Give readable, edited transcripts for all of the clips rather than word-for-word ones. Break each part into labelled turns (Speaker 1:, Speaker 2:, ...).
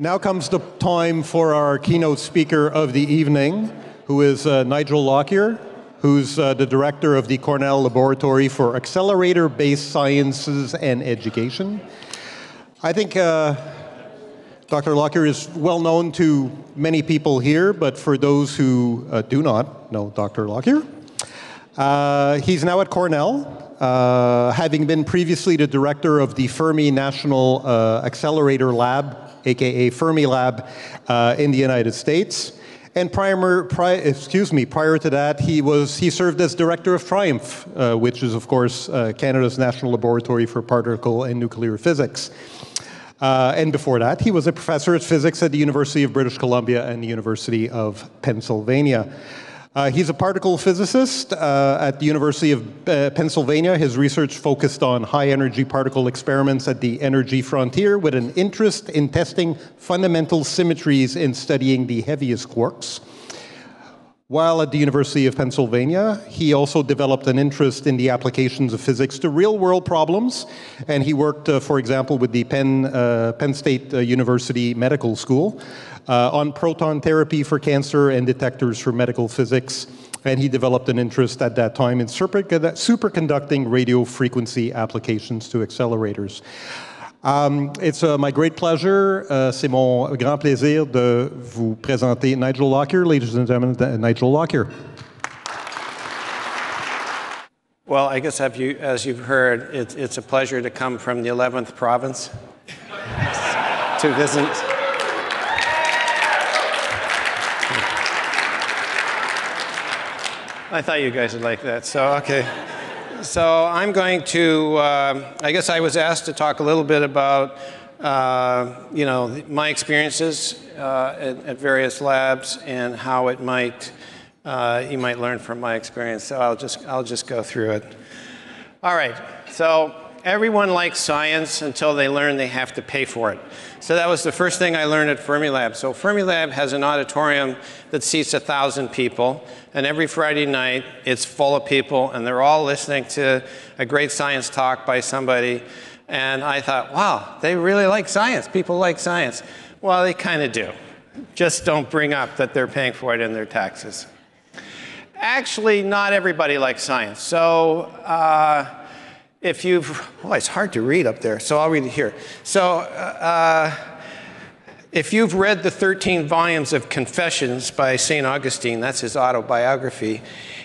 Speaker 1: Now comes the time for our keynote speaker of the evening, who is Nigel Lockyer, who's the director of the Cornell Laboratory for Accelerator-based Sciences and Education. I think Dr. Lockyer is well known to many people here, but for those who do not know Dr. Lockyer, he's now at Cornell, having been previously the director of the Fermi National Accelerator Lab, aka Fermi Lab, in the United States. And prior to that, he served as director of TRIUMPH, which is, of course, Canada's National Laboratory for Particle and Nuclear Physics. And before that, he was a professor of physics at the University of British Columbia and the University of Pennsylvania. He's a particle physicist at the University of Pennsylvania. His research focused on high-energy particle experiments at the energy frontier with an interest in testing fundamental symmetries in studying the heaviest quarks. While at the University of Pennsylvania, he also developed an interest in the applications of physics to real-world problems, and he worked, for example, with the Penn State University Medical School on proton therapy for cancer and detectors for medical physics, and he developed an interest at that time in superconducting radio frequency applications to accelerators. It's my great pleasure, c'est mon grand plaisir de vous présenter Nigel Lockyer. Ladies and gentlemen, Nigel Lockyer.
Speaker 2: Well, I guess as you've heard, it's a pleasure to come from the 11th province to visit. I thought you guys would like that, so okay. So I'm going to, I guess I was asked to talk a little bit about, my experiences at various labs and how it might, you might learn from my experience. So I'll just go through it. All right, so everyone likes science until they learn they have to pay for it. So that was the first thing I learned at Fermilab. So Fermilab has an auditorium that seats 1,000 people, and every Friday night it's full of people, and they're all listening to a great science talk by somebody. And I thought, wow, they really like science. People like science. Well, they kind of do. Just don't bring up that they're paying for it in their taxes. Actually, not everybody likes science. So if you've, it's hard to read up there, so I'll read it here. So if you've read the 13 volumes of Confessions by St. Augustine, that's his autobiography,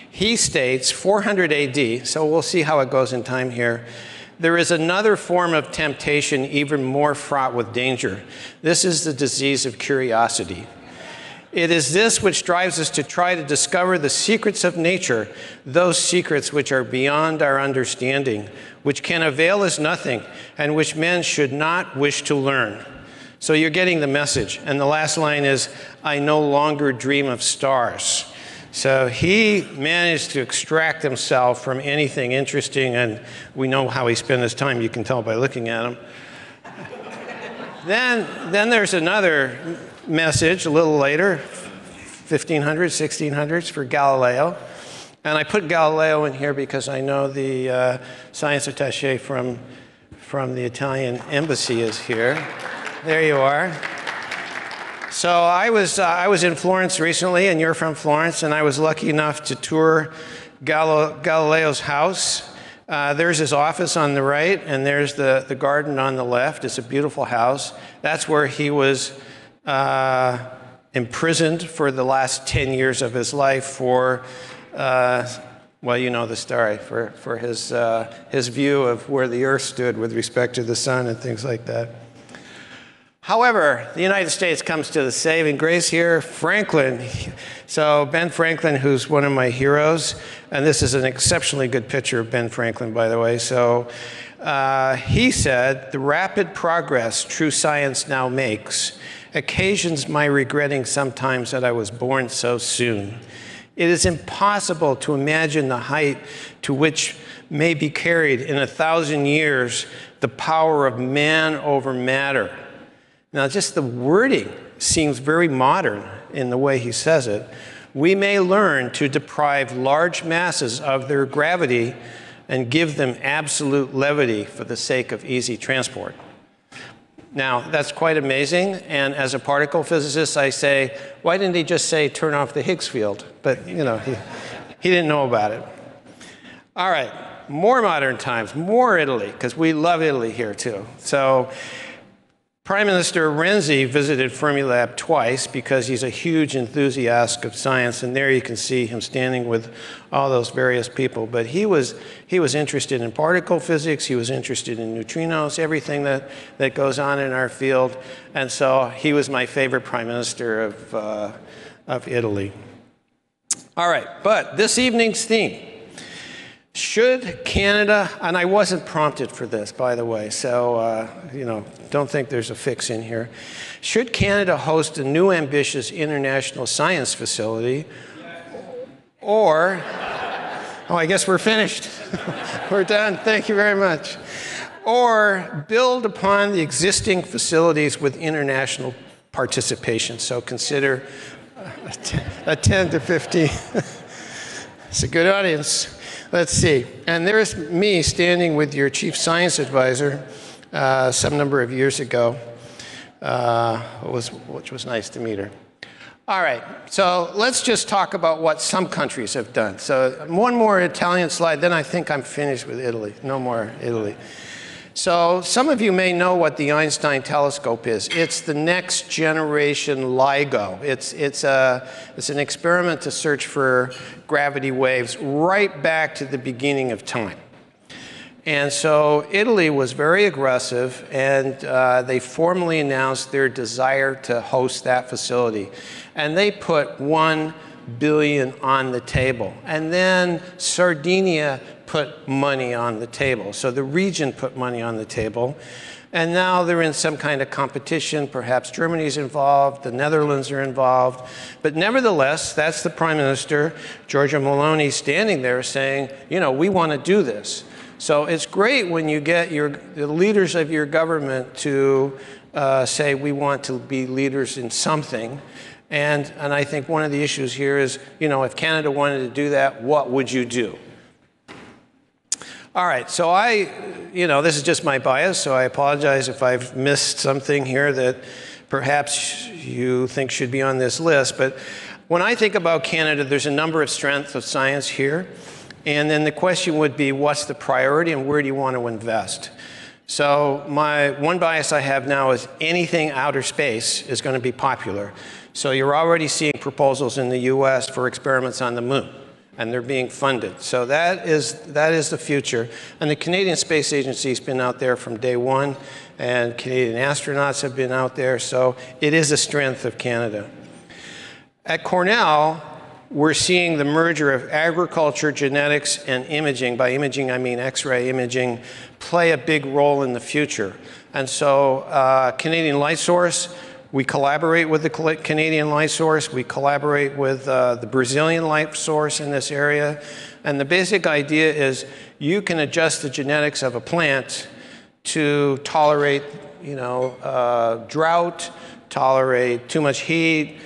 Speaker 2: he states, 400 AD, so we'll see how it goes in time here, there is another form of temptation even more fraught with danger. This is the disease of curiosity. It is this which drives us to try to discover the secrets of nature, those secrets which are beyond our understanding, which can avail us nothing, and which men should not wish to learn. So you're getting the message. And the last line is, I no longer dream of stars. So he managed to extract himself from anything interesting, and we know how he spent his time. You can tell by looking at him. Then there's another message a little later, 1500s, 1600s, for Galileo. And I put Galileo in here because I know the science attaché from the Italian embassy is here. There you are. So I was in Florence recently, and you're from Florence, and I was lucky enough to tour Galileo's house. There's his office on the right, and there's the garden on the left. It's a beautiful house. That's where he was imprisoned for the last 10 years of his life for, well, you know the story, for his view of where the Earth stood with respect to the sun and things like that. However, the United States comes to the saving grace here. Franklin, so Ben Franklin, who's one of my heroes, and this is an exceptionally good picture of Ben Franklin, by the way. So he said, the rapid progress true science now makes occasions my regretting sometimes that I was born so soon. It is impossible to imagine the height to which may be carried in 1,000 years the power of man over matter. Now, just the wording seems very modern in the way he says it. We may learn to deprive large masses of their gravity and give them absolute levity for the sake of easy transport. Now, that's quite amazing, and as a particle physicist, I say, why didn't he just say turn off the Higgs field? But, you know, he didn't know about it. All right, more modern times, more Italy, because we love Italy here too. So Prime Minister Renzi visited Fermilab twice because he's a huge enthusiast of science, and there you can see him standing with all those various people. But he was interested in particle physics, he was interested in neutrinos, everything that goes on in our field, and so he was my favorite Prime Minister of Italy. All right, but this evening's theme. Should Canada, and I wasn't prompted for this, by the way, so, you know, don't think there's a fix in here. Should Canada host a new ambitious international science facility, or, oh, I guess we're finished. We're done, thank you very much. Or build upon the existing facilities with international participation, so consider a 10 to 15. It's a good audience. Let's see, and there's me standing with your chief science advisor some number of years ago, which was nice to meet her. All right, so let's just talk about what some countries have done. So one more Italian slide, then I think I'm finished with Italy. No more Italy. So some of you may know what the Einstein telescope is. It's the next generation LIGO. It's an experiment to search for gravity waves right back to the beginning of time. And so Italy was very aggressive, and they formally announced their desire to host that facility. And they put $1 billion on the table. And then Sardinia put money on the table. So the region put money on the table. And now they're in some kind of competition. Perhaps Germany's involved, the Netherlands are involved. But nevertheless, that's the Prime Minister, Giorgia Meloni, standing there saying, you know, we want to do this. So it's great when you get the leaders of your government to say we want to be leaders in something. And I think one of the issues here is, you know, if Canada wanted to do that, what would you do? All right, so you know, this is just my bias, so I apologize if I've missed something here that perhaps you think should be on this list. But when I think about Canada, there's a number of strengths of science here. And then the question would be, what's the priority and where do you want to invest? So my one bias I have now is anything outer space is going to be popular. So you're already seeing proposals in the US for experiments on the moon, and they're being funded. So that is the future. And the Canadian Space Agency has been out there from day one, and Canadian astronauts have been out there, so it is a strength of Canada. At Cornell, we're seeing the merger of agriculture, genetics, and imaging. By imaging, I mean X-ray imaging, play a big role in the future. And so Canadian Light Source, we collaborate with the Canadian Light Source. We collaborate with the Brazilian Light Source in this area. And the basic idea is you can adjust the genetics of a plant to tolerate, you know, drought, tolerate too much heat,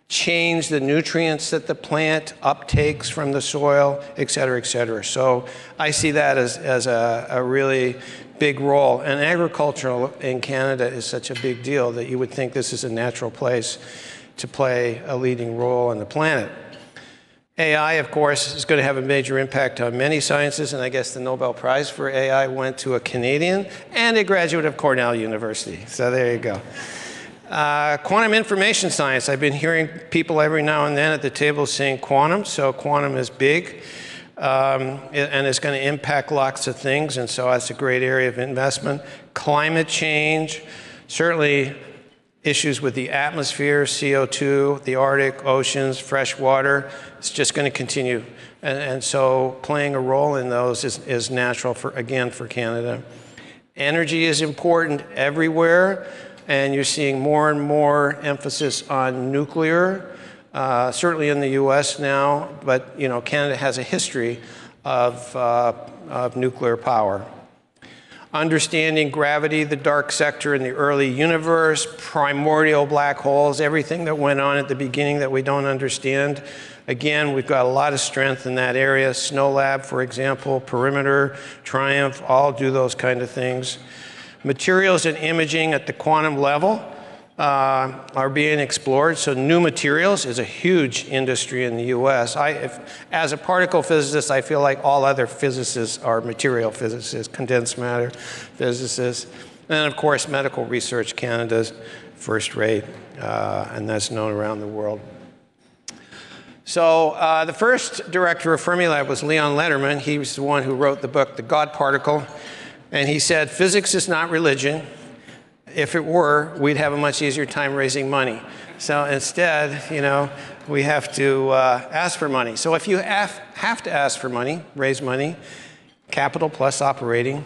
Speaker 2: change the nutrients that the plant uptakes from the soil, et cetera, et cetera. So I see that as a really big role. And agriculture in Canada is such a big deal that you would think this is a natural place to play a leading role on the planet. AI, of course, is going to have a major impact on many sciences, and I guess the Nobel Prize for AI went to a Canadian and a graduate of Cornell University. So there you go. Quantum information science. I've been hearing people every now and then at the table saying quantum, so quantum is big. And it's going to impact lots of things, and so that's a great area of investment. Climate change, certainly issues with the atmosphere, CO2, the Arctic, oceans, fresh water. It's just going to continue. And so playing a role in those is natural, for Canada. Energy is important everywhere, and you're seeing more and more emphasis on nuclear. Certainly in the US now, but you know, Canada has a history of nuclear power. Understanding gravity, the dark sector in the early universe, primordial black holes, everything that went on at the beginning that we don't understand. Again, we've got a lot of strength in that area. Snow Lab, for example, Perimeter, Triumph, all do those kind of things. Materials and imaging at the quantum level are being explored. So new materials is a huge industry in the US. As a particle physicist, I feel like all other physicists are material physicists, condensed matter physicists. And of course, medical research, Canada's first rate, and that's known around the world. So the first director of Fermilab was Leon Lederman. He was the one who wrote the book, The God Particle. And he said, physics is not religion. If it were, we'd have a much easier time raising money. So instead, you know, we have to ask for money. So if you have to ask for money, raise money, capital plus operating.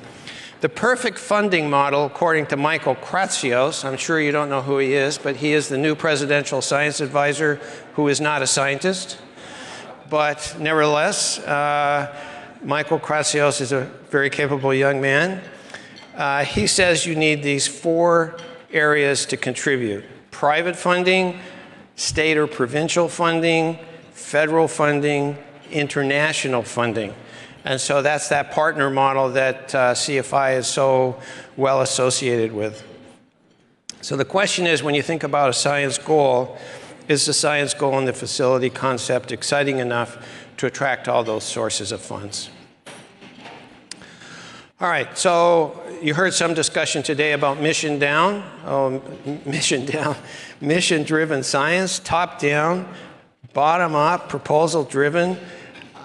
Speaker 2: The perfect funding model, according to Michael Kratsios, I'm sure you don't know who he is, but he is the new presidential science advisor who is not a scientist. But nevertheless, Michael Kratsios is a very capable young man. He says you need these 4 areas to contribute: private funding, state or provincial funding, federal funding, international funding. And so that's that partner model that CFI is so well associated with. So the question is, when you think about a science goal, is the science goal and the facility concept exciting enough to attract all those sources of funds? All right, so you heard some discussion today about mission down, mission-driven science, top down, bottom up, proposal driven.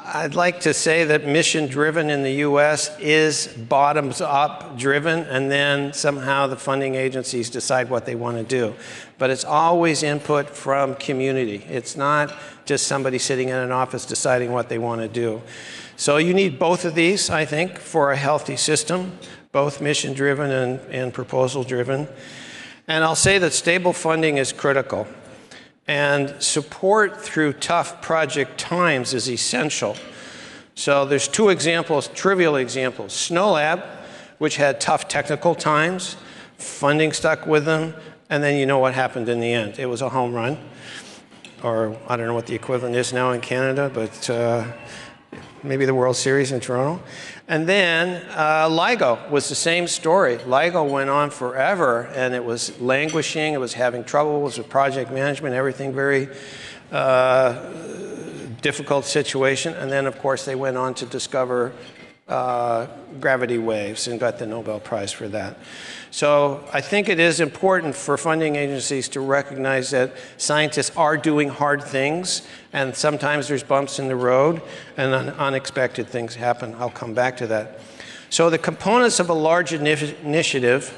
Speaker 2: I'd like to say that mission-driven in the US is bottoms-up driven, and then somehow the funding agencies decide what they want to do. But it's always input from community. It's not just somebody sitting in an office deciding what they want to do. So you need both of these, I think, for a healthy system, both mission-driven and proposal-driven. And I'll say that stable funding is critical. And support through tough project times is essential. So there's 2 examples, trivial examples. SNOLAB, which had tough technical times, funding stuck with them, and then you know what happened in the end. It was a home run, or I don't know what the equivalent is now in Canada, but maybe the World Series in Toronto. And then LIGO was the same story. LIGO went on forever, and it was languishing. It was having troubles with project management, everything very difficult situation. And then, of course, they went on to discover gravity waves and got the Nobel Prize for that. So I think it is important for funding agencies to recognize that scientists are doing hard things, and sometimes there's bumps in the road and unexpected things happen. I'll come back to that. So the components of a large initiative,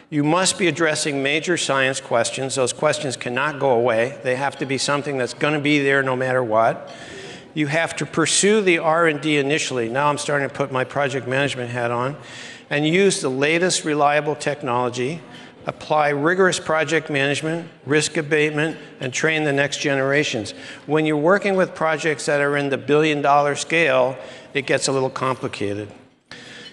Speaker 2: you must be addressing major science questions. Those questions cannot go away. They have to be something that's going to be there no matter what. You have to pursue the R&D initially. Now I'm starting to put my project management hat on. And use the latest reliable technology, apply rigorous project management, risk abatement, and train the next generations. When you're working with projects that are in the billion-dollar scale, it gets a little complicated.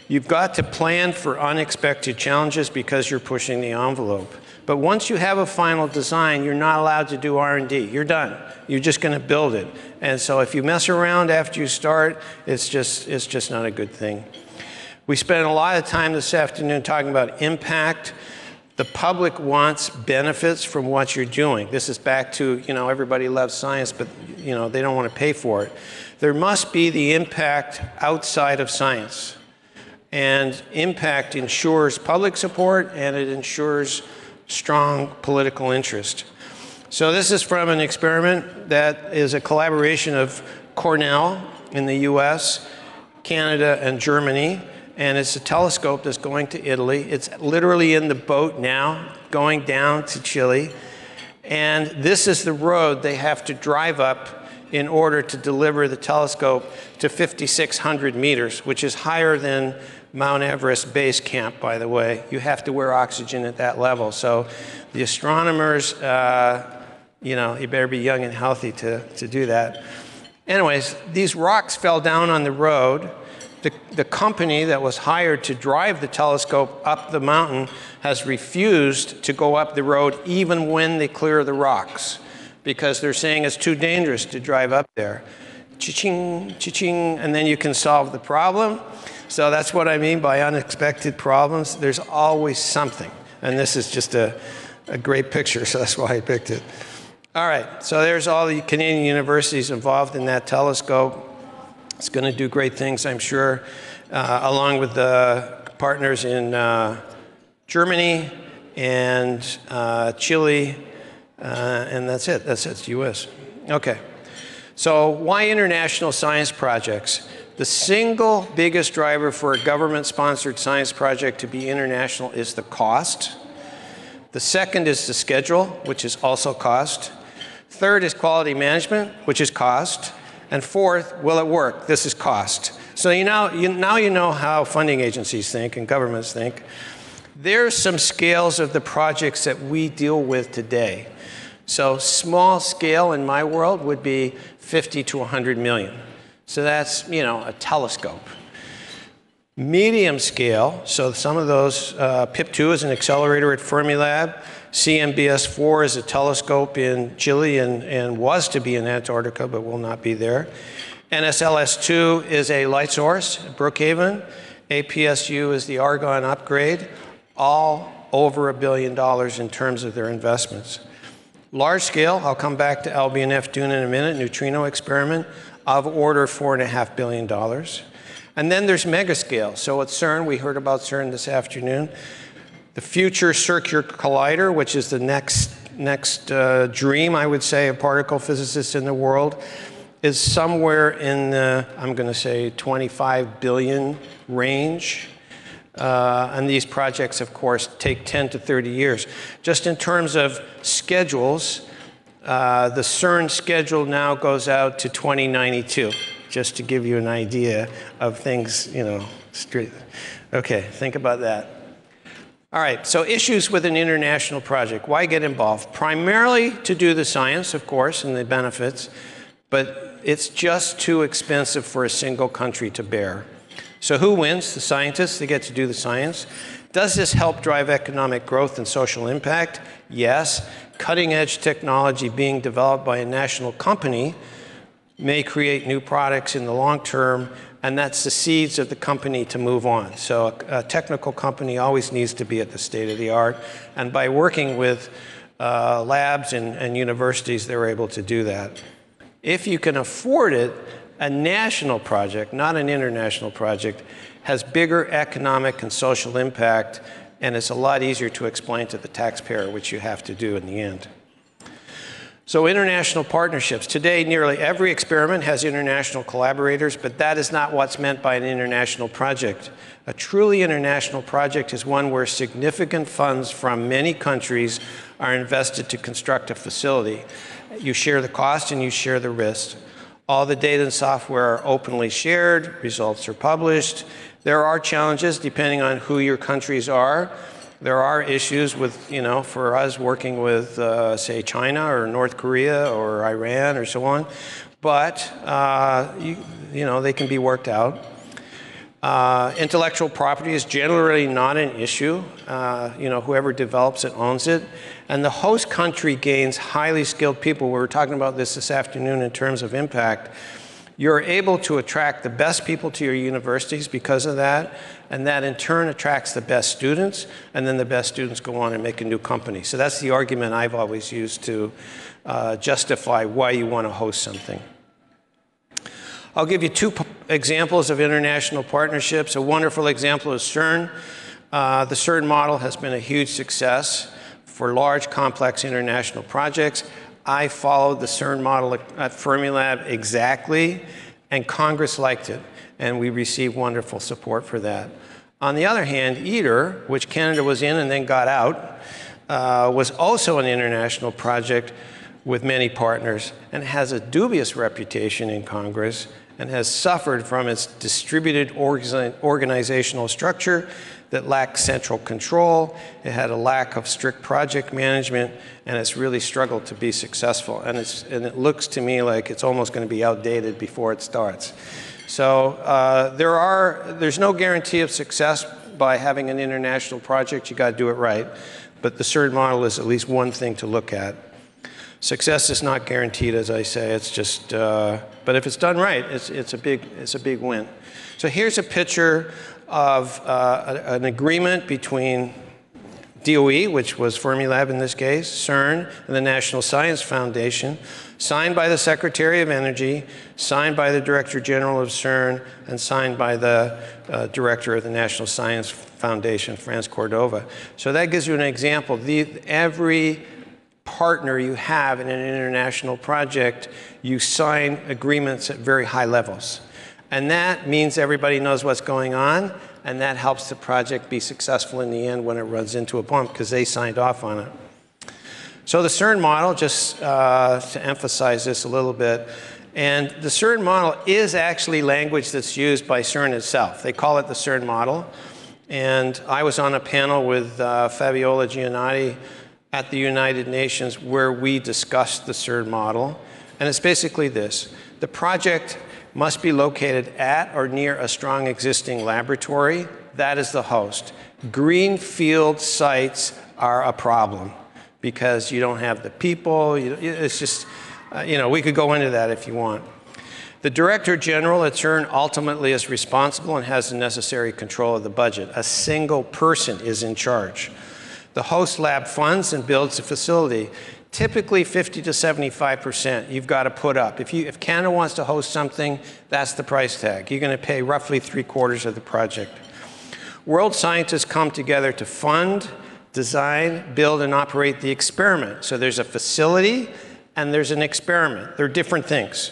Speaker 2: You've got to plan for unexpected challenges because you're pushing the envelope. But once you have a final design, you're not allowed to do R&D. You're done. You're just going to build it. And so if you mess around after you start, it's just not a good thing. We spent a lot of time this afternoon talking about impact. The public wants benefits from what you're doing. This is back to, you know, everybody loves science, but, you know, they don't want to pay for it. There must be the impact outside of science. And impact ensures public support, and it ensures strong political interest. So this is from an experiment that is a collaboration of Cornell in the US, Canada, and Germany. And it's a telescope that's going to Italy. It's literally in the boat now, going down to Chile. And this is the road they have to drive up in order to deliver the telescope to 5,600 meters, which is higher than Mount Everest base camp, by the way. You have to wear oxygen at that level. So the astronomers, you know, you better be young and healthy to do that. Anyways, these rocks fell down on the road. The company that was hired to drive the telescope up the mountain has refused to go up the road even when they clear the rocks, because they're saying it's too dangerous to drive up there. Cha-ching, cha-ching, and then you can solve the problem. So that's what I mean by unexpected problems. There's always something. And this is just a great picture, so that's why I picked it. All right, so there's all the Canadian universities involved in that telescope. It's going to do great things, I'm sure, along with the partners in Germany and Chile, and that's it. That's it, US. Okay. So why international science projects? The single biggest driver for a government-sponsored science project to be international is the cost. The second is the schedule, which is also cost. Third is quality management, which is cost. And fourth, will it work? This is cost. So now you know how funding agencies think and governments think. There's some scales of the projects that we deal with today. So small scale in my world would be 50 to 100 million. So that's, a telescope. Medium scale, so some of those, PIP2 is an accelerator at Fermilab. CMBS-4 is a telescope in Chile and was to be in Antarctica, but will not be there. NSLS-2 is a light source at Brookhaven. APSU is the Argonne upgrade, all over $1 billion in terms of their investments. Large scale, I'll come back to Albion F. Dune in a minute, neutrino experiment, of order $4.5 billion. And then there's megascale. So at CERN, we heard about CERN this afternoon. The Future Circular Collider, which is the next dream, I would say, of particle physicists in the world, is somewhere in the, I'm going to say, 25 billion range. And these projects, of course, take 10 to 30 years. Just in terms of schedules, the CERN schedule now goes out to 2092, just to give you an idea of things, straight. Okay, think about that. All right, so issues with an international project. Why get involved? Primarily to do the science, of course, and the benefits, but it's just too expensive for a single country to bear. So who wins? The scientists. They get to do the science. Does this help drive economic growth and social impact? Yes. Cutting-edge technology being developed by a national company may create new products in the long term, and that's the seeds of the company to move on. So a technical company always needs to be at the state of the art, and by working with labs and universities, they're able to do that. If you can afford it, a national project, not an international project, has bigger economic and social impact, and it's a lot easier to explain to the taxpayer, which you have to do in the end. So international partnerships. Today, nearly every experiment has international collaborators, but that is not what's meant by an international project. A truly international project is one where significant funds from many countries are invested to construct a facility. You share the cost and you share the risk. All the data and software are openly shared, results are published. There are challenges depending on who your countries are. There are issues with, for us working with, say, China or North Korea or Iran or so on. But, they can be worked out. Intellectual property is generally not an issue. Whoever develops it owns it. And the host country gains highly skilled people. We were talking about this afternoon in terms of impact. You're able to attract the best people to your universities because of that, and that in turn attracts the best students, and then the best students go on and make a new company. So that's the argument I've always used to justify why you want to host something. I'll give you two examples of international partnerships. A wonderful example is CERN. The CERN model has been a huge success for large, complex international projects. I followed the CERN model at Fermilab exactly, and Congress liked it, and we received wonderful support for that. On the other hand, ITER, which Canada was in and then got out, was also an international project with many partners and has a dubious reputation in Congress and has suffered from its distributed organizational structure that lacked central control. It had a lack of strict project management, and it's really struggled to be successful. And it looks to me like it's almost going to be outdated before it starts. So there's no guarantee of success by having an international project. You got to do it right. But the CERN model is at least one thing to look at. Success is not guaranteed, as I say. It's just, but if it's done right, it's a big win. So here's a picture of an agreement between DOE, which was Fermilab in this case, CERN, and the National Science Foundation, signed by the Secretary of Energy, signed by the Director General of CERN, and signed by the Director of the National Science Foundation, Franz Cordova. So that gives you an example. Every partner you have in an international project, you sign agreements at very high levels. And that means everybody knows what's going on, and that helps the project be successful in the end when it runs into a bump, because they signed off on it. So the CERN model, just to emphasize this a little bit, and the CERN model is actually language that's used by CERN itself. They call it the CERN model. And I was on a panel with Fabiola Giannotti at the United Nations where we discussed the CERN model. And it's basically this. The project must be located at or near a strong existing laboratory. That is the host. Greenfield sites are a problem because you don't have the people. It's just, we could go into that if you want. The Director General at CERN ultimately is responsible and has the necessary control of the budget. A single person is in charge. The host lab funds and builds the facility. Typically 50 to 75% you've got to put up. If Canada wants to host something, that's the price tag. You're going to pay roughly 3/4 of the project. World scientists come together to fund, design, build, and operate the experiment. So there's a facility and there's an experiment. They're different things.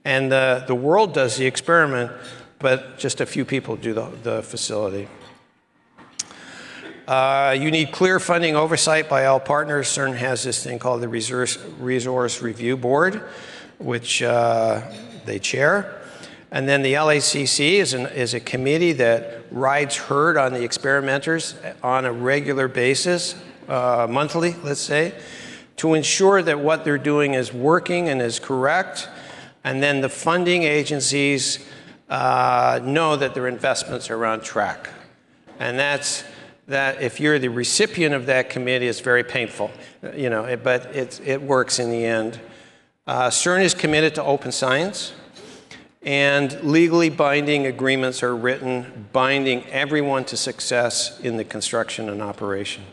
Speaker 2: And the world does the experiment, but just a few people do the facility. You need clear funding oversight by all partners. CERN has this thing called the Resource Review Board, which they chair. And then the LACC is a committee that rides herd on the experimenters on a regular basis, monthly, let's say, to ensure that what they're doing is working and is correct. And then the funding agencies know that their investments are on track. And that if you're the recipient of that committee, it's very painful, but it works in the end. CERN is committed to open science, and legally binding agreements are written, binding everyone to success in the construction and operation.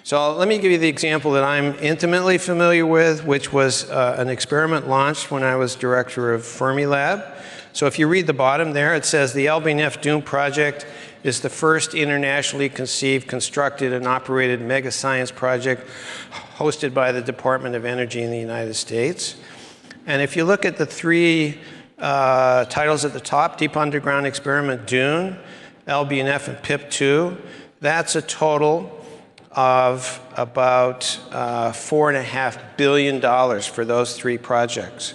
Speaker 2: So let me give you the example that I'm intimately familiar with, which was an experiment launched when I was director of Fermilab. So if you read the bottom there, it says the LBNF Doom project is the first internationally conceived, constructed, and operated mega science project hosted by the Department of Energy in the United States. And if you look at the three titles at the top, Deep Underground Experiment Dune, LBNF, and PIP2, that's a total of about $4.5 billion for those three projects.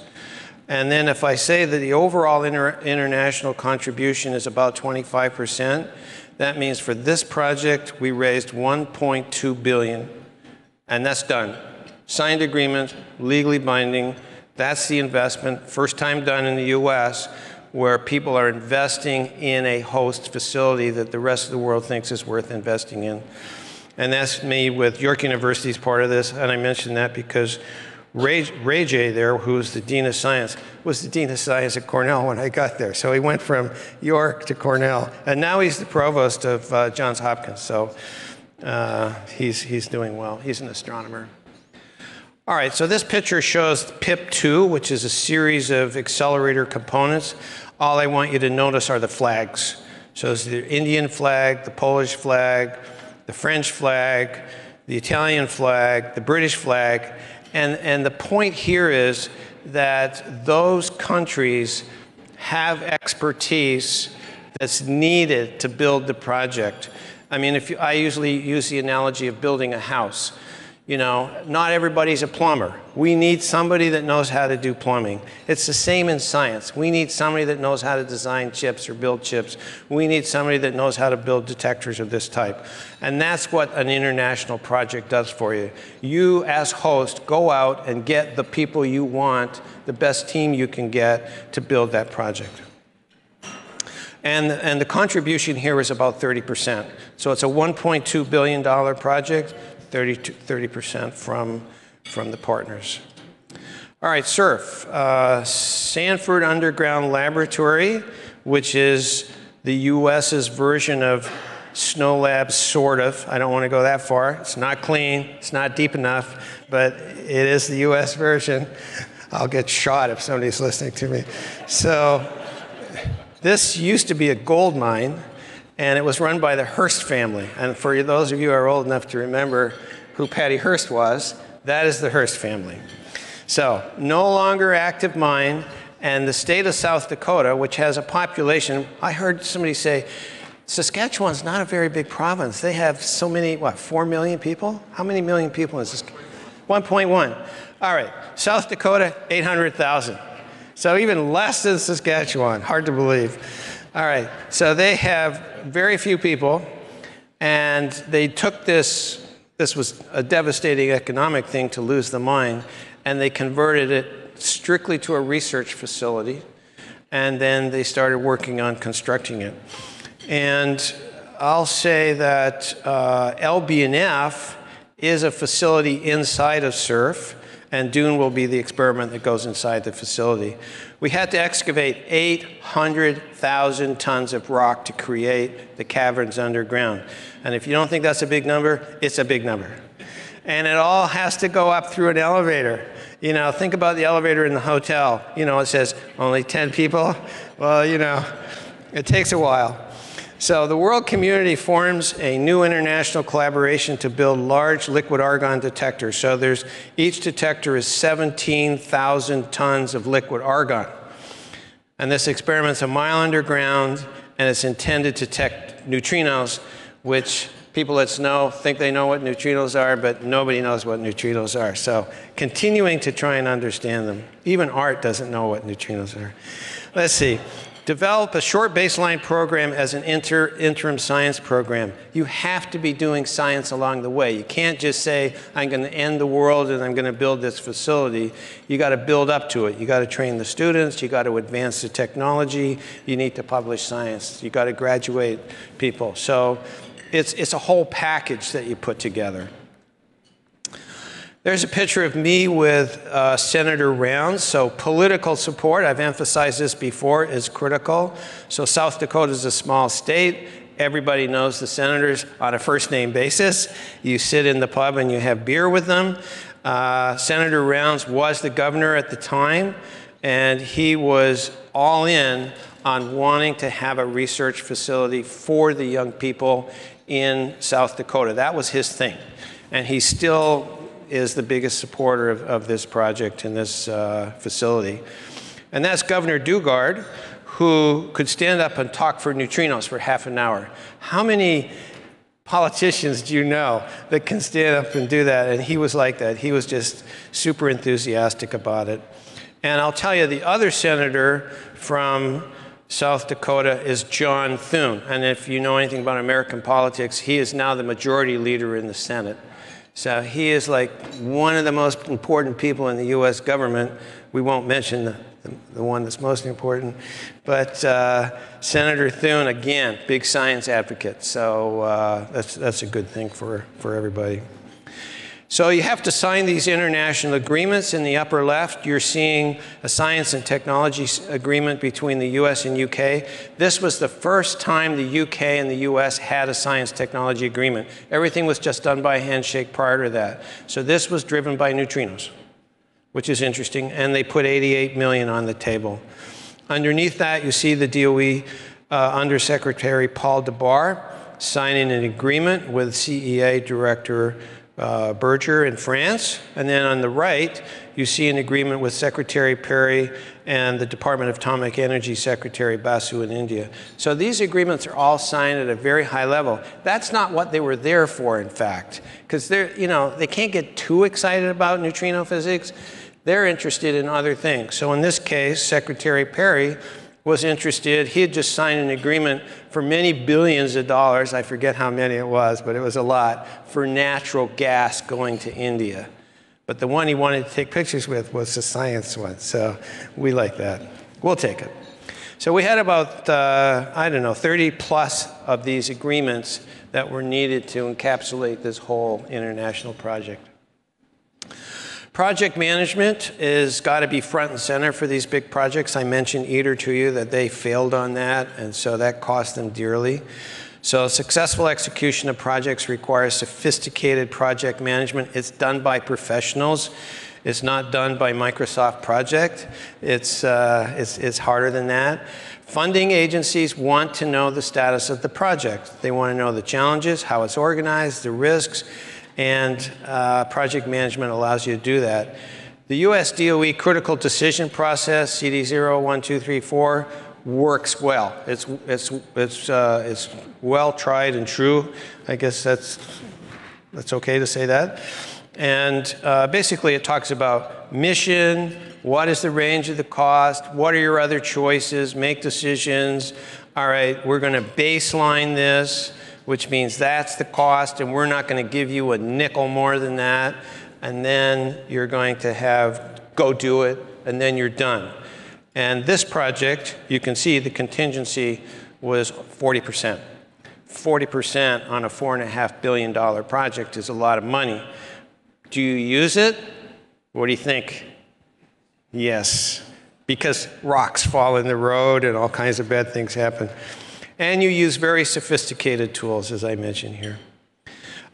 Speaker 2: And then if I say that the overall international contribution is about 25%, that means for this project we raised $1.2 billion. And that's done. Signed agreement, legally binding. That's the investment, first time done in the US, where people are investing in a host facility that the rest of the world thinks is worth investing in. And that's me with York University's part of this, and I mention that because Ray J there, who's the Dean of Science, was the Dean of Science at Cornell when I got there. So he went from York to Cornell, and now he's the provost of Johns Hopkins. So he's doing well. He's an astronomer. All right, so this picture shows PIP2, which is a series of accelerator components. All I want you to notice are the flags. So it's the Indian flag, the Polish flag, the French flag, the Italian flag, the British flag. And the point here is that those countries have expertise that's needed to build the project. I mean, I usually use the analogy of building a house. Not everybody's a plumber. We need somebody that knows how to do plumbing. It's the same in science. We need somebody that knows how to design chips or build chips. We need somebody that knows how to build detectors of this type. And that's what an international project does for you. You, as host, go out and get the people you want, the best team you can get to build that project. And the contribution here is about 30%. So it's a $1.2 billion project. 30% from the partners. All right, SURF, Sanford Underground Laboratory, which is the US's version of Snow Labs, sort of. I don't want to go that far. It's not clean, it's not deep enough, but it is the US version. I'll get shot if somebody's listening to me. So this used to be a gold mine, and it was run by the Hearst family. And for those of you who are old enough to remember who Patty Hearst was, that is the Hearst family. So no longer active mine, and the state of South Dakota, which has a population, I heard somebody say, Saskatchewan's not a very big province. They have so many, what, 4 million people? How many million people is this? 1.1. All right, South Dakota, 800,000. So even less than Saskatchewan, hard to believe. All right, so they have very few people, and they took this was a devastating economic thing to lose the mine, and they converted it strictly to a research facility, and then they started working on constructing it. And I'll say that LBNF is a facility inside of SURF, and Dune will be the experiment that goes inside the facility. We had to excavate 800,000 tons of rock to create the caverns underground. And if you don't think that's a big number, it's a big number. And it all has to go up through an elevator. You know, think about the elevator in the hotel. You know, it says only 10 people. Well, you know, it takes a while. So the world community forms a new international collaboration to build large liquid argon detectors. So each detector is 17,000 tons of liquid argon. And this experiment's a mile underground, and it's intended to detect neutrinos, which people that know think they know what neutrinos are, but nobody knows what neutrinos are. So continuing to try and understand them. Even Art doesn't know what neutrinos are. Let's see. Develop a short baseline program as an interim science program. You have to be doing science along the way. You can't just say, I'm going to end the world and I'm going to build this facility. You got to build up to it. You got to train the students. You got to advance the technology. You need to publish science. You got to graduate people. So it's a whole package that you put together. There's a picture of me with Senator Rounds. So political support, I've emphasized this before, is critical. So South Dakota is a small state. Everybody knows the senators on a first name basis. You sit in the pub and you have beer with them. Senator Rounds was the governor at the time, and he was all in on wanting to have a research facility for the young people in South Dakota. That was his thing. And he still is the biggest supporter of this project and this facility. And that's Governor Dugard, who could stand up and talk for neutrinos for half an hour. How many politicians do you know that can stand up and do that? And he was like that. He was just super enthusiastic about it. And I'll tell you, the other senator from South Dakota is John Thune. And if you know anything about American politics, he is now the majority leader in the Senate. So he is like one of the most important people in the US government. We won't mention the one that's most important, but Senator Thune, again, big science advocate. So that's a good thing for everybody. So you have to sign these international agreements. In the upper left, you're seeing a science and technology agreement between the US and UK. This was the first time the UK and the US had a science technology agreement. Everything was just done by a handshake prior to that. So this was driven by neutrinos, which is interesting, and they put 88 million on the table. Underneath that, you see the DOE Undersecretary Paul DeBar signing an agreement with CEA Director Berger in France. And then on the right, you see an agreement with Secretary Perry and the Department of Atomic Energy Secretary Basu in India. So these agreements are all signed at a very high level. That's not what they were there for, in fact, because they can't get too excited about neutrino physics. They're interested in other things. So in this case, Secretary Perry was interested. He had just signed an agreement for many billions of dollars. I forget how many it was, but it was a lot, for natural gas going to India. But the one he wanted to take pictures with was the science one. So we like that. We'll take it. So we had about, 30 plus of these agreements that were needed to encapsulate this whole international project. Project management is got to be front and center for these big projects. I mentioned ITER to you that they failed on that, and so that cost them dearly. So successful execution of projects requires sophisticated project management. It's done by professionals. It's not done by Microsoft Project. It's harder than that. Funding agencies want to know the status of the project. They want to know the challenges, how it's organized, the risks, and project management allows you to do that. The US DOE critical decision process, CD0, 1, 2, 3, 4, works well. It's well tried and true. I guess that's okay to say that. And basically it talks about mission, what is the range of the cost, what are your other choices, make decisions. All right, we're going to baseline this, which means that's the cost, and we're not going to give you a nickel more than that. And then you're going to go do it, and then you're done. And this project, you can see the contingency was 40%. 40% on a $4.5 billion project is a lot of money. Do you use it? What do you think? Yes, because rocks fall in the road and all kinds of bad things happen. And you use very sophisticated tools, as I mentioned here.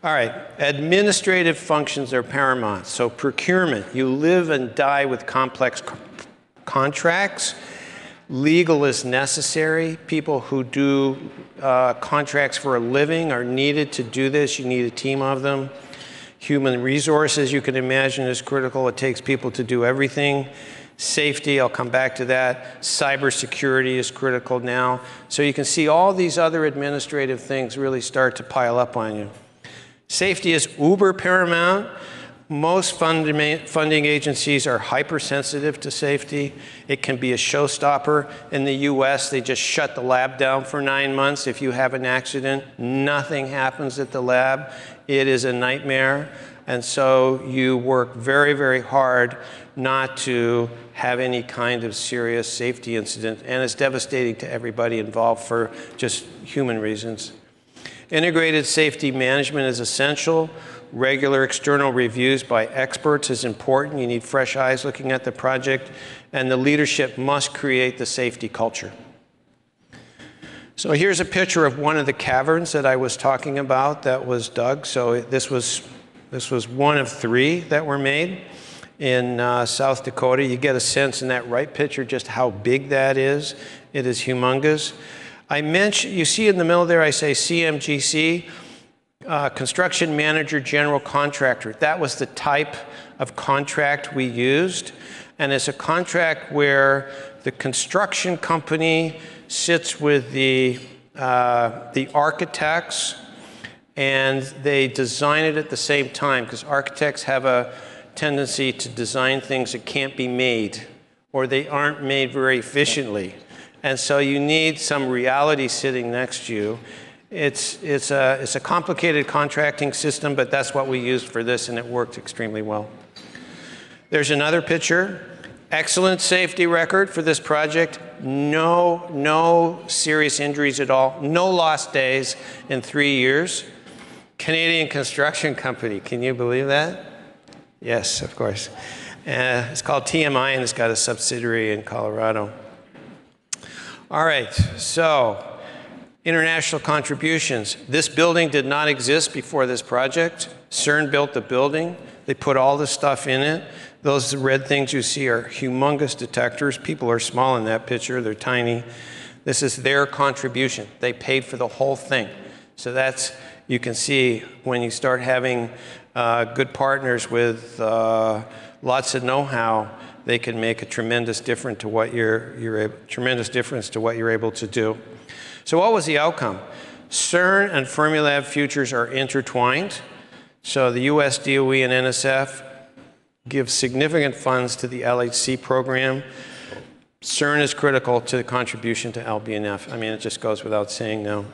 Speaker 2: All right, administrative functions are paramount. So procurement, you live and die with complex contracts. Legal is necessary. People who do contracts for a living are needed to do this. You need a team of them. Human resources, you can imagine, is critical. It takes people to do everything. Safety, I'll come back to that. Cybersecurity is critical now. So you can see all these other administrative things really start to pile up on you. Safety is uber paramount. Most funding agencies are hypersensitive to safety. It can be a showstopper. In the US, they just shut the lab down for 9 months. If you have an accident, nothing happens at the lab. It is a nightmare. And so you work very, very hard not to have any kind of serious safety incident. And it's devastating to everybody involved for just human reasons. Integrated safety management is essential. Regular external reviews by experts is important. You need fresh eyes looking at the project, and the leadership must create the safety culture. So here's a picture of one of the caverns that I was talking about that was dug. So this was one of 3 that were made in South Dakota. You get a sense in that right picture just how big that is. It is humongous. I mentioned, you see in the middle there, I say CMGC. Construction manager, general contractor. That was the type of contract we used. And it's a contract where the construction company sits with the architects, and they design it at the same time, because architects have a tendency to design things that can't be made, or they aren't made very efficiently. And so you need some reality sitting next to you. It's a complicated contracting system, but that's what we used for this, and it worked extremely well. There's another picture. Excellent safety record for this project. No serious injuries at all. No lost days in 3 years. Canadian construction company. Can you believe that? Yes, of course. It's called TMI, and it's got a subsidiary in Colorado. All right, so international contributions. This building did not exist before this project. CERN built the building. They put all the stuff in it. Those red things you see are humongous detectors. People are small in that picture. They're tiny. This is their contribution. They paid for the whole thing. So that's, you can see when you start having good partners with lots of know-how, they can make a tremendous difference to what you're able to do. So what was the outcome? CERN and Fermilab futures are intertwined. So the US DOE and NSF give significant funds to the LHC program. CERN is critical to the contribution to LBNF. I mean, it just goes without saying now.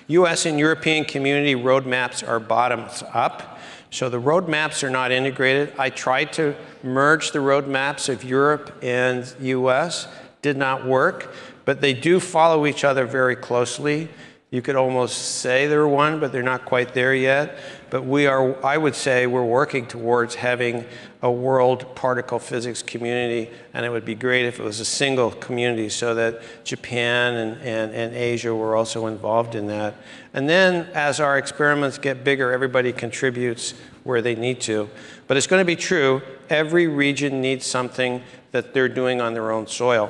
Speaker 2: US and European community roadmaps are bottoms up. So the roadmaps are not integrated. I tried to merge the roadmaps of Europe and US, did not work. But they do follow each other very closely. You could almost say they're one, but they're not quite there yet. But we are, I would say, we're working towards having a world particle physics community, and it would be great if it was a single community so that Japan and Asia were also involved in that. And then as our experiments get bigger, everybody contributes where they need to. But it's going to be true, every region needs something that they're doing on their own soil.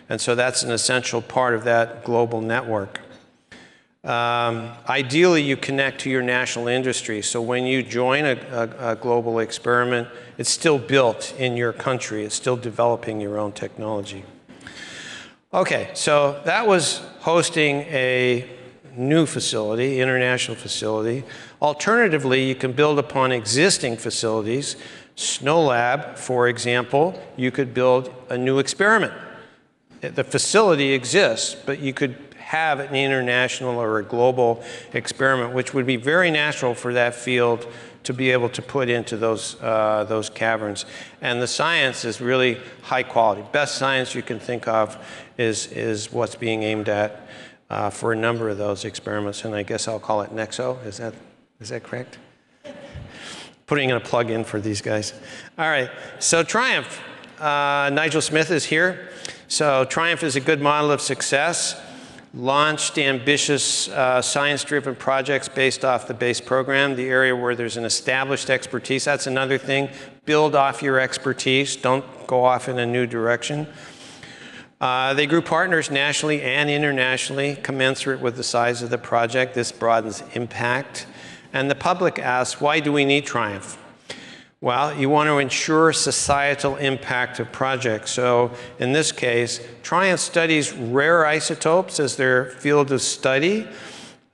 Speaker 2: And so that's an essential part of that global network. Ideally, you connect to your national industry. So when you join a global experiment, it's still built in your country. It's still developing your own technology. Okay, so that was hosting a new facility, international facility. Alternatively, you can build upon existing facilities. SNOLAB, for example, you could build a new experiment. The facility exists, but you could have an international or a global experiment, which would be very natural for that field to be able to put into those caverns. And the science is really high quality. Best science you can think of is what's being aimed at for a number of those experiments. And I guess I'll call it Nexo. Is that correct? Putting in a plug in for these guys. All right, so Triumph. Nigel Smith is here. So Triumph is a good model of success. Launched ambitious science-driven projects based off the base program, the area where there's an established expertise. That's another thing. Build off your expertise. Don't go off in a new direction. They grew partners nationally and internationally, commensurate with the size of the project. This broadens impact. And the public asks, why do we need Triumph? Well, you want to ensure societal impact of projects. So in this case, Triumph studies rare isotopes as their field of study,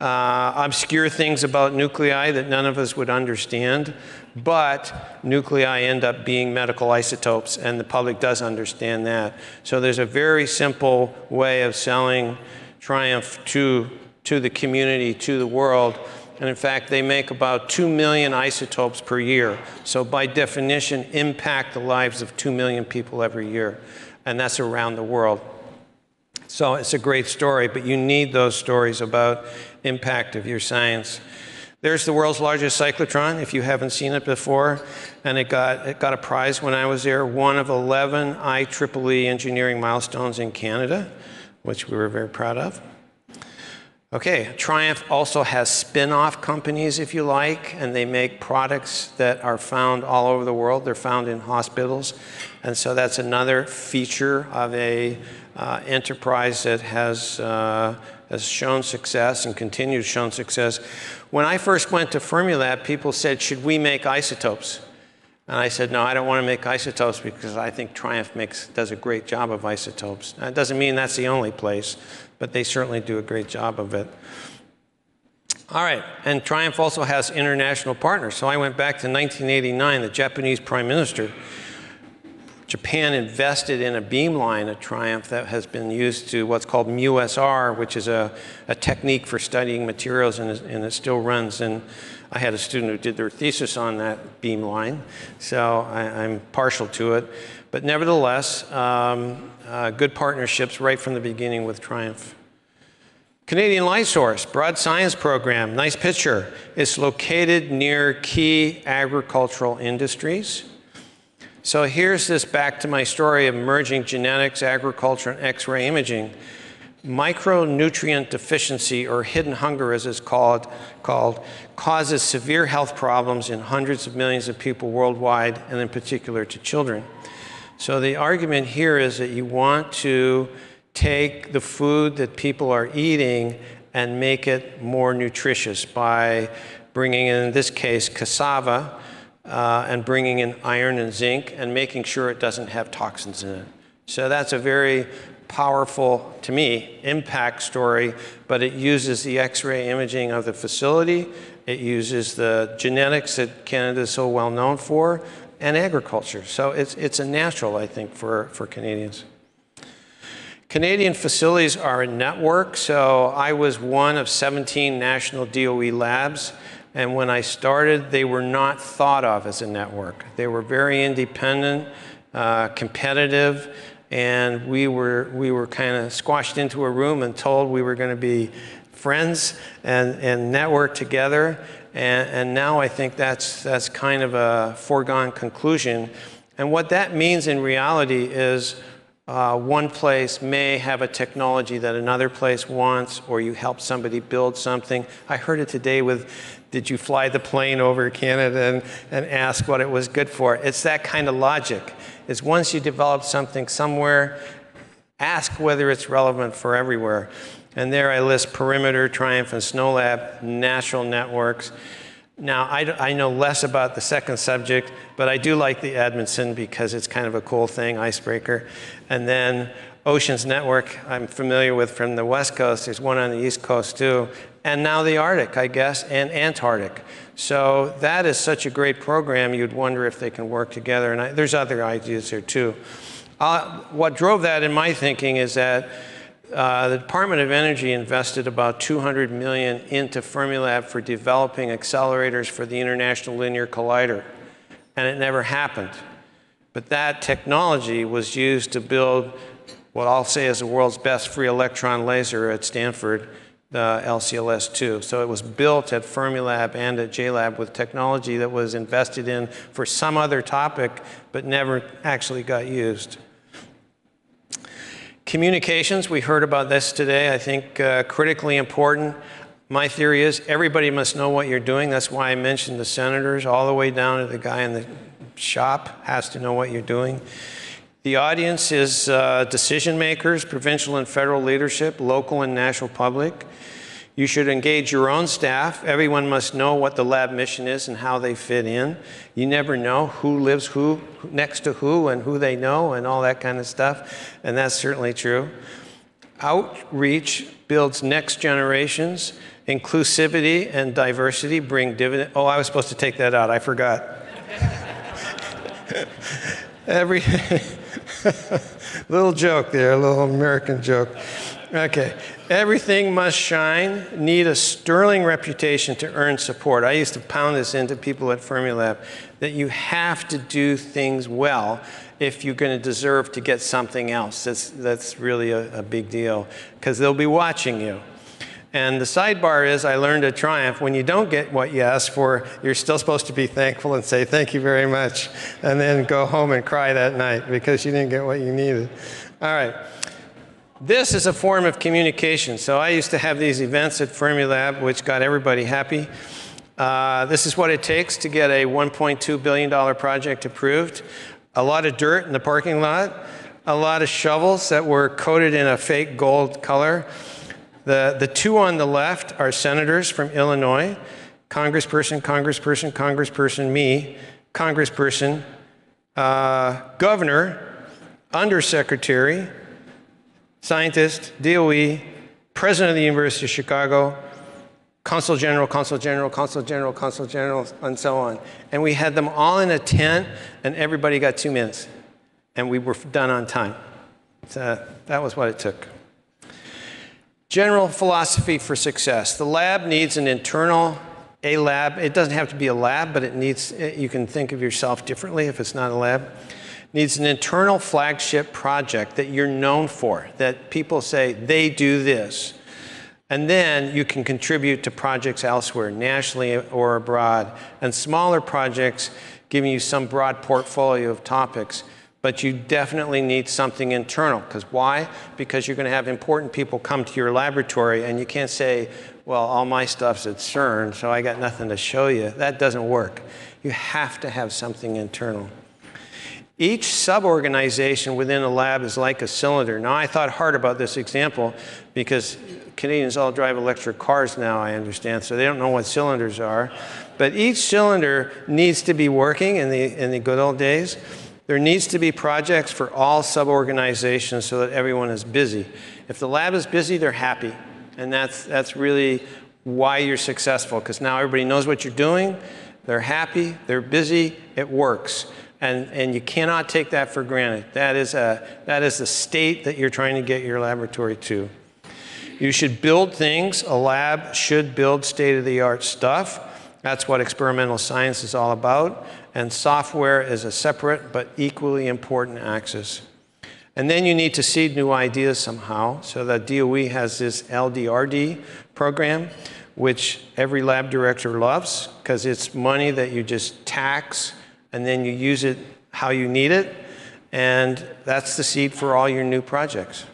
Speaker 2: obscure things about nuclei that none of us would understand, but nuclei end up being medical isotopes, and the public does understand that. So there's a very simple way of selling Triumph to the community, to the world. And in fact, they make about 2 million isotopes per year. So by definition, impact the lives of 2 million people every year. And that's around the world. So it's a great story, but you need those stories about impact of your science. There's the world's largest cyclotron, if you haven't seen it before. And it got a prize when I was there, one of 11 IEEE engineering milestones in Canada, which we were very proud of. Okay, Triumph also has spin-off companies, if you like, and they make products that are found all over the world. They're found in hospitals, and so that's another feature of a enterprise that has shown success and continues to show success. When I first went to Fermilab, people said, should we make isotopes? And I said, no, I don't want to make isotopes because I think Triumph does a great job of isotopes. That doesn't mean that's the only place, but they certainly do a great job of it. All right, and Triumph also has international partners. So I went back to 1989, the Japanese Prime Minister. Japan invested in a beamline at Triumph that has been used to what's called MUSR, which is a technique for studying materials, and it still runs. And I had a student who did their thesis on that beamline, so I'm partial to it. But nevertheless, good partnerships right from the beginning with Triumph. Canadian Light Source, broad science program, nice picture. It's located near key agricultural industries. So here's this back to my story of merging genetics, agriculture, and X-ray imaging. Micronutrient deficiency, or hidden hunger as it's called, causes severe health problems in hundreds of millions of people worldwide, and in particular to children. So the argument here is that you want to take the food that people are eating and make it more nutritious by bringing in this case, cassava, and bringing in iron and zinc and making sure it doesn't have toxins in it. So that's a very powerful, to me, impact story, but it uses the X-ray imaging of the facility, it uses the genetics that Canada is so well known for, and agriculture. So it's a natural, I think, for Canadians. Canadian facilities are a network, so I was one of 17 national DOE labs, and when I started, they were not thought of as a network. They were very independent, competitive, and we were kind of squashed into a room and told we were going to be friends and network together. And now I think that's kind of a foregone conclusion. And what that means in reality is one place may have a technology that another place wants, or you help somebody build something. I heard it today with, did you fly the plane over Canada and ask what it was good for? It's that kind of logic. Is once you develop something somewhere, ask whether it's relevant for everywhere. And there I list Perimeter, Triumph, and SNOLAB, natural networks. Now, I know less about the second subject, but I do like the Edmondson because it's kind of a cool thing, icebreaker. And then Oceans Network, I'm familiar with from the West Coast. There's one on the East Coast too. And now the Arctic, I guess, and Antarctic. So that is such a great program, you'd wonder if they can work together. And there's other ideas there too. What drove that in my thinking is that the Department of Energy invested about $200 million into Fermilab for developing accelerators for the International Linear Collider, and it never happened. But that technology was used to build what I'll say is the world's best free electron laser at Stanford, the LCLS-2. So it was built at Fermilab and at JLab with technology that was invested in for some other topic, but never actually got used. Communications, we heard about this today, I think critically important. My theory is everybody must know what you're doing. That's why I mentioned the senators, all the way down to the guy in the shop has to know what you're doing. The audience is decision makers, provincial and federal leadership, local and national public. You should engage your own staff. Everyone must know what the lab mission is and how they fit in. You never know who lives next to who and who they know and all that kind of stuff, and that's certainly true. Outreach builds next generations. Inclusivity and diversity bring dividend. Oh, I was supposed to take that out. I forgot. Little joke there, a little American joke. Okay. Everything must shine, need a sterling reputation to earn support. I used to pound this into people at Fermilab, that you have to do things well if you're going to deserve to get something else. That's really a big deal, because they'll be watching you. And the sidebar is, I learned at Triumph, when you don't get what you asked for, you're still supposed to be thankful and say, thank you very much, and then go home and cry that night because you didn't get what you needed. All right. This is a form of communication. So I used to have these events at Fermilab, which got everybody happy. This is what it takes to get a $1.2 billion project approved. A lot of dirt in the parking lot, a lot of shovels that were coated in a fake gold color. The two on the left are senators from Illinois, congressperson, congressperson, congressperson, me, congressperson, governor, undersecretary, scientist, DOE, president of the University of Chicago, consul general, consul general, consul general, consul general, and so on. And we had them all in a tent, and everybody got 2 minutes. And we were done on time. So that was what it took. General philosophy for success. The lab needs an internal, a lab. It doesn't have to be a lab, but it needs, you can think of yourself differently if it's not a lab. Needs an internal flagship project that you're known for, that people say, they do this. And then you can contribute to projects elsewhere, nationally or abroad, and smaller projects giving you some broad portfolio of topics. But you definitely need something internal. Because why? Because you're going to have important people come to your laboratory, and you can't say, well, all my stuff's at CERN, so I got nothing to show you. That doesn't work. You have to have something internal. Each sub-organization within a lab is like a cylinder. Now, I thought hard about this example because Canadians all drive electric cars now, I understand, so they don't know what cylinders are. But each cylinder needs to be working in the good old days. There needs to be projects for all sub-organizations so that everyone is busy. If the lab is busy, they're happy. And that's really why you're successful, because now everybody knows what you're doing, they're happy, they're busy, it works. And you cannot take that for granted. That is the state that you're trying to get your laboratory to. You should build things. A lab should build state-of-the-art stuff. That's what experimental science is all about. And software is a separate but equally important axis. And then you need to seed new ideas somehow. So that DOE has this LDRD program, which every lab director loves, because it's money that you just tax and then you use it how you need it. And that's the seed for all your new projects.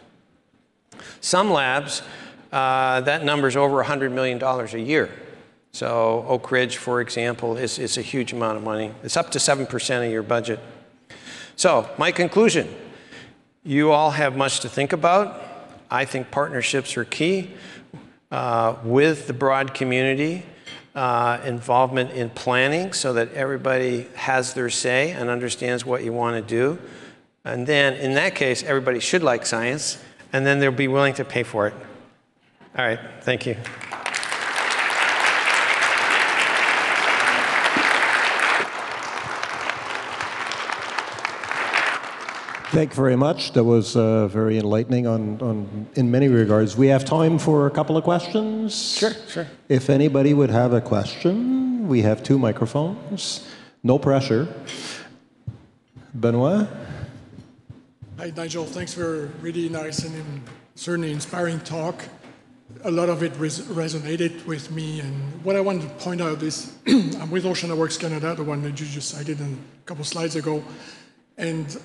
Speaker 2: Some labs, that number's over $100 million a year. So Oak Ridge, for example, is a huge amount of money. It's up to 7% of your budget. So my conclusion, you all have much to think about. I think partnerships are key with the broad community, involvement in planning so that everybody has their say and understands what you want to do. And then in that case, everybody should like science, and then they'll be willing to pay for it. All right, thank you.
Speaker 1: Thank you very much. That was very enlightening in many regards. We have time for a couple of questions.
Speaker 2: Sure, sure.
Speaker 1: If anybody would have a question, we have 2 microphones. No pressure. Benoit?
Speaker 3: Hi, Nigel. Thanks for a really nice and certainly inspiring talk. A lot of it resonated with me. And what I wanted to point out is I'm with Oceanworks Canada, the one that you just cited a couple slides ago. And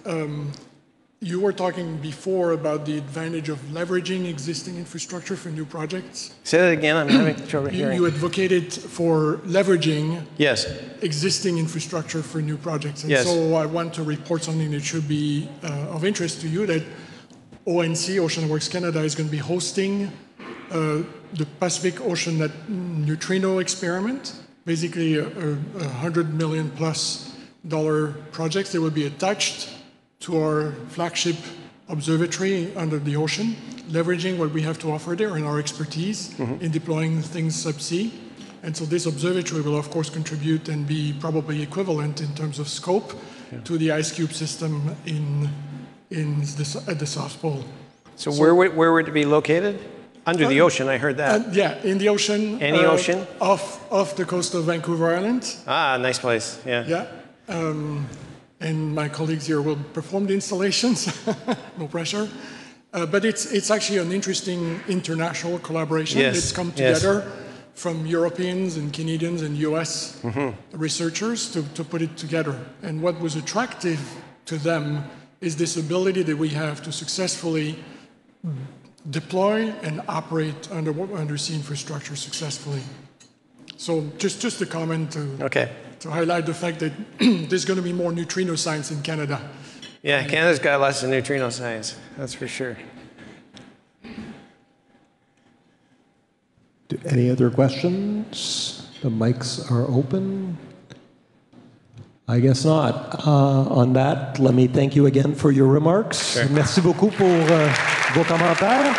Speaker 3: you were talking before about the advantage of leveraging existing infrastructure for new projects.
Speaker 2: Say that again, I'm having trouble hearing.
Speaker 3: You advocated for leveraging
Speaker 2: Yes.
Speaker 3: existing infrastructure for new projects. And
Speaker 2: Yes.
Speaker 3: so I want to report something that should be of interest to you, that ONC, Oceanworks Canada, is going to be hosting the Pacific Ocean Neutrino Experiment, basically a $100 million+ projects that will be attached to our flagship observatory under the ocean, leveraging what we have to offer there and our expertise in deploying things subsea. And so this observatory will, of course, contribute and be probably equivalent in terms of scope to the IceCube system at the South Pole.
Speaker 2: So where would it be located? Under the ocean, I heard that.
Speaker 3: Yeah, in the ocean.
Speaker 2: Any ocean?
Speaker 3: Off the coast of Vancouver Island.
Speaker 2: Ah, nice place, yeah.
Speaker 3: Yeah. And my colleagues here will perform the installations, no pressure. But it's actually an interesting international collaboration.
Speaker 2: Yes.
Speaker 3: It's come together from Europeans and Canadians and US researchers to put it together. And what was attractive to them is this ability that we have to successfully deploy and operate undersea infrastructure successfully. So just a comment to highlight the fact that there's going to be more neutrino science in Canada.
Speaker 2: Yeah, Canada's got lots of neutrino science, that's for sure.
Speaker 1: Any other questions? The mics are open. I guess not. On that, let me thank you again for your remarks.
Speaker 2: Sure.
Speaker 1: Merci beaucoup pour vos commentaires.